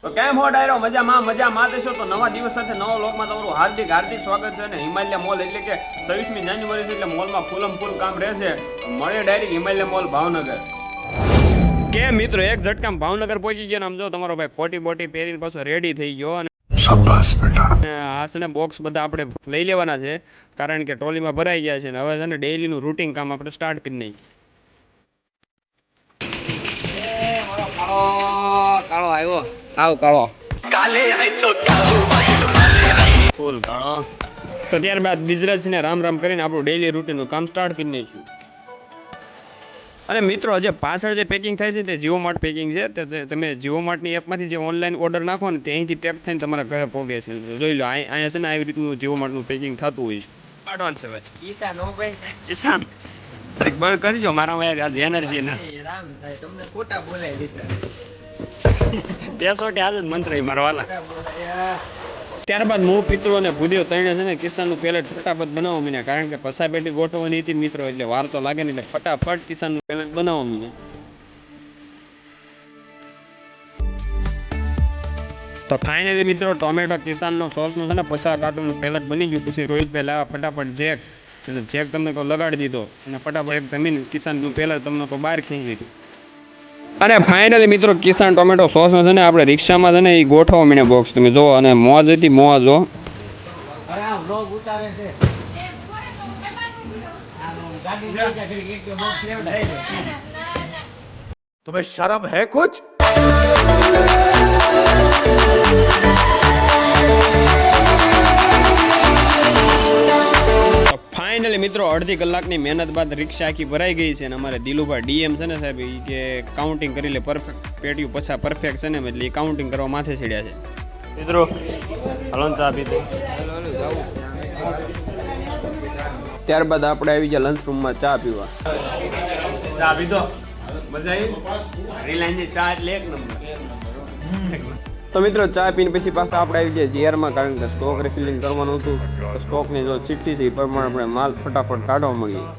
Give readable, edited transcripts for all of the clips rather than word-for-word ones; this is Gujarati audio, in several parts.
તો કેમ હો ડાયરો મજામાં દેશો તો નવા દિવસ સાથે નવા વ્લોગમાં તમારું હાર્દિક સ્વાગત છે. અને હિમાલય મોલ એટલે કે 26મી જાન્યુઆરી છે એટલે મોલમાં ફૂલ કામ રહેશે. મળે ડાયરેક્ટ હિમાલય મોલ ભાવનગર. કે મિત્રો એક ઝટકામાં ભાવનગર પહોંચી ગયો ને આમ જો તમારો ભાઈ કોટી બોટી પહેરીને પાછો રેડી થઈ ગયો. અને શાબાશ બેટા. હાસને બોક્સ બધા આપણે લઈ લેવાના છે કારણ કે ટ્રોલીમાં ભરાઈ ગયા છે ને હવે છે ને ડેઈલીનું રૂટીન કામ આપણે સ્ટાર્ટ કરી નાખીએ. કાળો આવ્યો સાવ કાળો ફૂલ કાળો. તો ત્યારબાદ બિઝનેસને રામ કરીને આપણું ડેઈલી રૂટીનનું કામ સ્ટાર્ટ કરી નાખ્યું. અને મિત્રો જે પાછળ જે પેકિંગ થાય છે તે જીઓ માર્ટ પેકિંગ છે. તે તમે જીઓ માર્ટની એપમાંથી જે ઓનલાઈન ઓર્ડર નાખો ને તે અહીંથી પેક થઈને તમારા ઘરે પહોંચે છે. જોઈ લો અહીંયા છે ને આવી રીતનું જીઓ માર્ટનું પેકિંગ થતું હોય છે. એડવાન્સ છે ભાઈ કિસાન હો ભાઈ કિસાન બંધ કરજો મારા આજ એનર્જી ના રામ થાય તમને ખોટા બોલાવી દીધા દેશોટી આજ જ મંત્ર મારવાલા. ત્યારબાદ હું પિતૃ અને ભૂદેવ તઈને છે ને કિસાનનું પેલેટ ફટાફટ બનાવવા મીને કારણ કે પસા પેટી ગોઠવવાની હતી મિત્રો એટલે વાર તો લાગે ને એટલે ફટાફટ કિસાનનું પેલેટ બનાવવા મીને. તો ફાઇનલી મિત્રો ટોમેટો કિસાનનો સોસનું છે ને 50 કાર્ટૂનનું પેલેટ બની ગયું. પછી રોહિતભાઈ લાવા ફટાફટ જેક તમને તો લગાડી દીધો અને ફટાફટ એક જમીન કિસાનનું પેલેટ તમને તો બહાર ખેંચી દીધું. અને ફાઇનલી મિત્રો કિસાન ટોમેટો સોસ છે ને આપણે રિક્ષામાં છે ને એ ગોઠવવા મીને બોક્સ તમે જો. અને મોજ હતી મોજ જો. तुम्हें शर्म है कुछ? ફાઇનલી મિત્રો અડધી કલાકની મહેનત બાદ રિક્ષા આખી ભરાઈ ગઈ છે. અને અમારે દિલુભાઈ ડીએમ છે ને સાહેબ એ કે કાઉન્ટિંગ કરી લે પરફેક્ટ પેટીઓ પછા પરફેક્ટ છે ને એટલે એ કાઉન્ટિંગ કરવા માથે ચડ્યા છે. મિત્રો હલો ચા પીધો. ત્યારબાદ આપણે આવી ગયા લંચ રૂમમાં ચા પીવા. ચા પીધો મજા આવી રિલાયન્સની ચા એટલે એક નંબર. તો મિત્રો ચા પીને પછી પાછા આપણે આવી ગયા જીઆરમાં કારણ કે સ્ટોક રિફિલિંગ કરવાનું હતું. તો સ્ટોકની જો ચિઠ્ઠી છે એ પ્રમાણે આપણે માલ ફટાફટ કાઢવા મળીએ.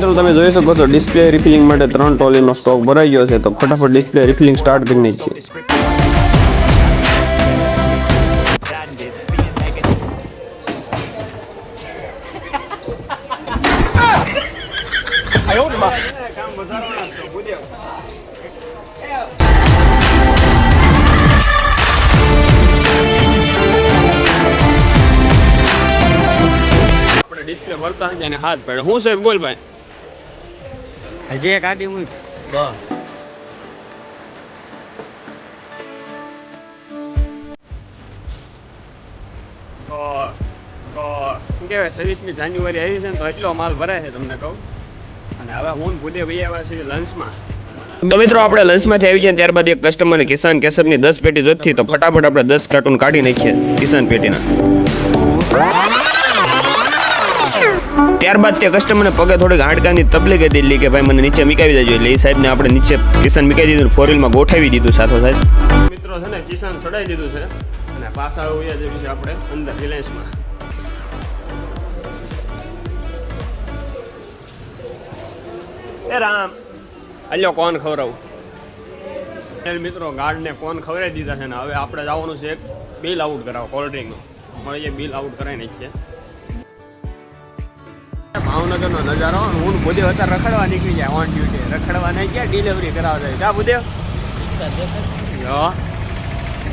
મિત્રો તમે જોઈ શકો છો ડિસ્પ્લે રિફિલિંગ માટે 3 ટ્રોલીનો સ્ટોક ભરાઈ ગયો છે. તો ફટાફટ ડિસ્પ્લે રિફિલિંગ સ્ટાર્ટ કરી નાખીએ. આપણે ડિસ્પ્લે ભરતા અને હાથ પડે હું સાહેબ બોલ ભાઈ હજી એક આટી મૂક શું કહેવાય 26મી જાન્યુઆરી આવી છે ને તો એટલો માલ ભરાય છે તમને કહું. અને હવે હું ભૂલે ભાઈ આવ્યા છીએ લંચમાં. તો મિત્રો આપણે લંચમાંથી આવી ગયા ત્યારબાદ એક કસ્ટમરને કિસાન કેસરની 10 પેટી જોઈતી તો ફટાફટ આપણે 10 કાર્ટૂન કાઢી નાખીએ કિસાન પેટીના. ત્યારબાદ તે કસ્ટમરને પગે થોડીક હાડકાની તકલીફ હતી એટલે કે ભાઈ મને નીચે મીકાવી દેજો એટલે એ સાહેબને આપણે નીચે કિસાન મીકાવી દીધું ફોર વ્હીલમાં ગોઠવી દીધું સાથો સાહેબ. મિત્રો છે ને કિસાન સડાઈ દીધું છે અને પાછા આવ્યા જેવી છે આપણે અંદર રિલાયન્સમાં. એ રામ અલ્યો કોણ ખવડાવું મિત્રો ગાર્ડને કોણ ખવડાવી દીધા છે ને હવે આપણે જવાનું છે એક બિલ આઉટ કરાવો કોલ્ડ ડ્રિંકનું. મળીએ બિલ આઉટ કરાવી નાખીએ. ભાવનગરનો નજારો હું ભૂદેવ અત્યારે રખડવા નીકળી જાય ઓન ડ્યુટી રખડવા નહીં ગયા ડિલિવરી કરાવવા જાય જા ભૂદેવ.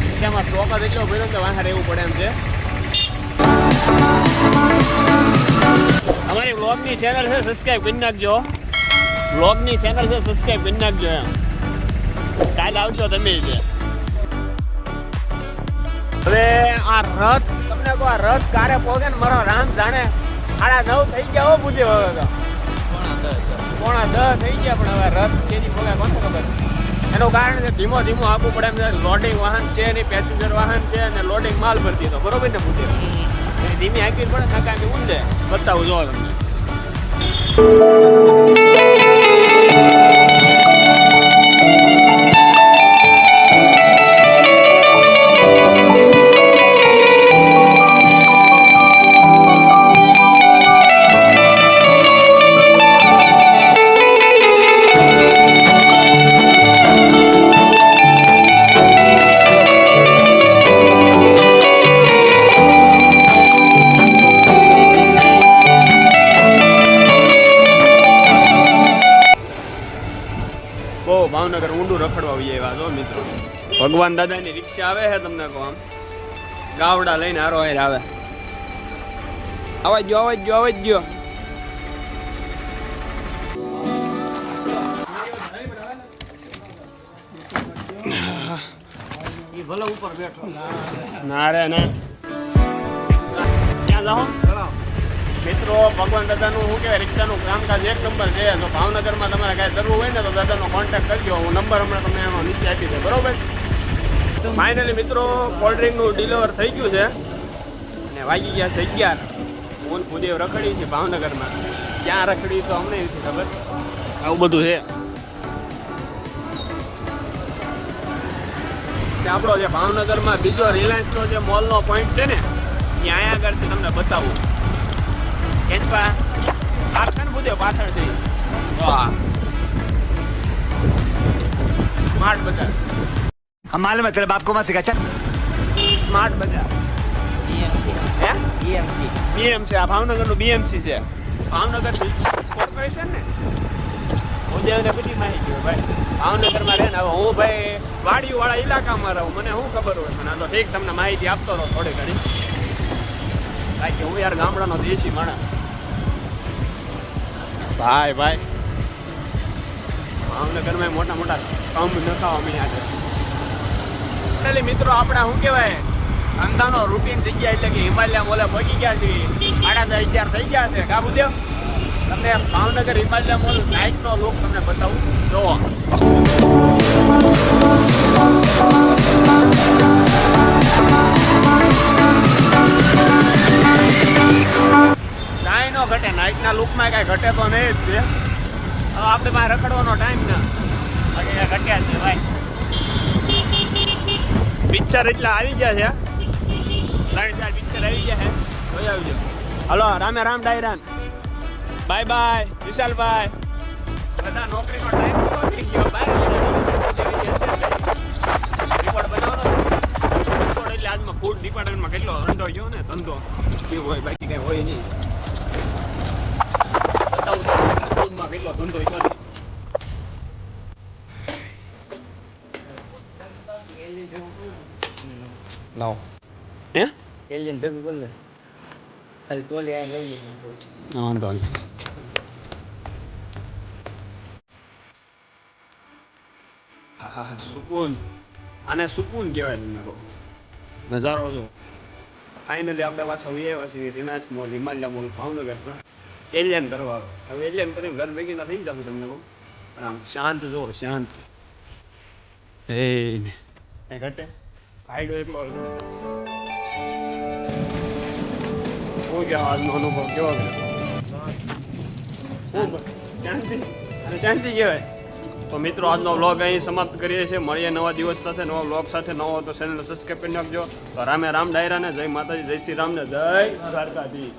રિક્ષામાં સ્ટોક જ એટલો ભર્યો કે વાંહે રહેવું પડે એમ છે. અમારી વ્લોગની ચેનલ છે સબસ્ક્રાઈબ કરી નાખજો. વ્લોગની ચેનલ છે સબસ્ક્રાઈબ કરી નાખજો એમ. કાલે આવશો તમે છે. હવે આ રથ તમને કહો આ રથ કારે પહોંચે ને મારો રામ જાણે 9:30 થઈ ગયા હો ભૂદેવ. હવે તો 9:30 થઈ ગયા પણ હવે રથ કેજી પહોંચે કોને ખબર. એનું કારણ છે ધીમો આપવું પડે એમ. લોડિંગ વાહન છે એની પેસેન્જર વાહન છે અને લોડિંગ માલ ભરતી તો બરોબર ને ભૂદેવ. ધીમી હાંકવી પડે નકામી ઊંડે બતાવું જો તમને. બહુ ભાવનગર ઊંડું રખડવા આવીએ એવા જો મિત્રો. ભગવાન દાદાની રિક્ષા આવે છે તમને કહું આમ ગાવડા લઈને હારો હાર આવે. આવાજ ગયો. ભલે ઉપર બેઠો ના રે ના ક્યાં જાઓ મિત્રો. ભગવાન દાદાનું શું કહેવાય રિક્ષાનું કામકાજ એક નંબર છે. જો ભાવનગરમાં તમારે કાંઈ કરવું હોય ને તો દાદાનો કોન્ટેક્ટ કરજો. હું નંબર હમણાં તમને એનો નીચે આપી દે બરોબર. ફાઇનલી મિત્રો કોલ્ડ ડ્રિંકનું ડિલિવર થઈ ગયું છે અને વાગી ગયા છે 11. હું ભૂદેવ રખડી છે ભાવનગરમાં. ક્યાં રખડી તો અમને નથી ખબર. આવું બધું છે. આપણો જે ભાવનગરમાં બીજો રિલાયન્સનો જે મોલનો પોઈન્ટ છે ને ત્યાં અહીંયા આગળથી તમને બતાવું. કેનપા પાછળ બુધે પાછળથી વાહ સ્માર્ટ બજાર. हम मालूम है तेरे बाप को मत सिखा चल સ્માર્ટ બજાર હે બીએમસી. આ ભાવનગરનું બીએમસી છે. ભાવનગર કોર્પોરેશન ને ઉદ્યોગને બધી માહિતી હોય ભાઈ. ભાવનગરમાં રહે ને હવે હું ભાઈ વાડીવાળા ઇલાકામાં રહું મને શું ખબર હોય. પણ આ તો ઠીક તમને માહિતી આપતો રહો થોડી ઘણી. બાકી હું યાર ગામડાનો દેશી માણસ ભાઈ. ભાવનગરમાં મોટા મોટા સ્તંભ નખાવા મળ્યા છે. એટલે મિત્રો આપણે શું કહેવાય ધંધાનો રૂટીન જગ્યા એટલે કે હિમાલય મોલે પહોંચી ગયા છીએ. 11:30 થઈ ગયા છે. કા બુદ્ધેવ તમને ભાવનગર હિમાલય મોલ નાઇટનો લુક તમને બતાવું જોવો. કાંઈ ન ઘટે નાઇટના લુકમાં કાંઈ ઘટે તો નહીં જ છે. હવે આપણે પાસે રખડવાનો ટાઈમ ના બાકી ઘટ્યા છે ભાઈ. પિક્ચર એટલા આવી ગયા છે 3-4 પિક્ચર આવી ગયા છે. જોઈ આવજો. હલો રામે રામ ડાયરાન બાય બાય વિશાલભાઈ. બધા નોકરીનો ટાઈમ પૂરો થઈ ગયો. બાય રિપોર્ટ બનાવવાનો રિપોર્ટ એટલે આજમાં ફૂડ ડિપાર્ટમેન્ટમાં કેટલો ધંધો ગયો ને ધંધો કેવું હોય બાકી કંઈ હોય નહીં. ફૂડમાં કેટલો ધંધો ગયો નહીં. લાવો હે एलियन पे भी बोल ले कल तो ले आएंगे વાંધો નહીં. હા સુકૂન આને સુકૂન કહેવાય. તમને કહો નજારો જો. ફાઇનલી આપણે પાછા આવ્યા છીએ રિલાયન્સ મોલ હિમાલય મોલ ભાવનગરમાં એલિયન કરવા. હવે એલિયન કરીને ઘર ભેગી ના થઈ જશે તમને કહું. પણ આમ શાંત જો શાંત. એ કઈ ઘટે ફાયદો એટલો શું કહેવાય આજનો અનુભવ કેવો છે. શાંતિ અને શાંતિ કહેવાય. તો મિત્રો આજનો વ્લોગ અહીં સમાપ્ત કરીએ છીએ. મળીએ નવા દિવસ સાથે નવા વ્લોગ સાથે. નવો તો ચેનલ સબસ્ક્રાઈબ કરી નાખજો. તો રામે રામ ડાયરાને જય માતાજી જય શ્રી રામને જય દ્વારકાધીશ.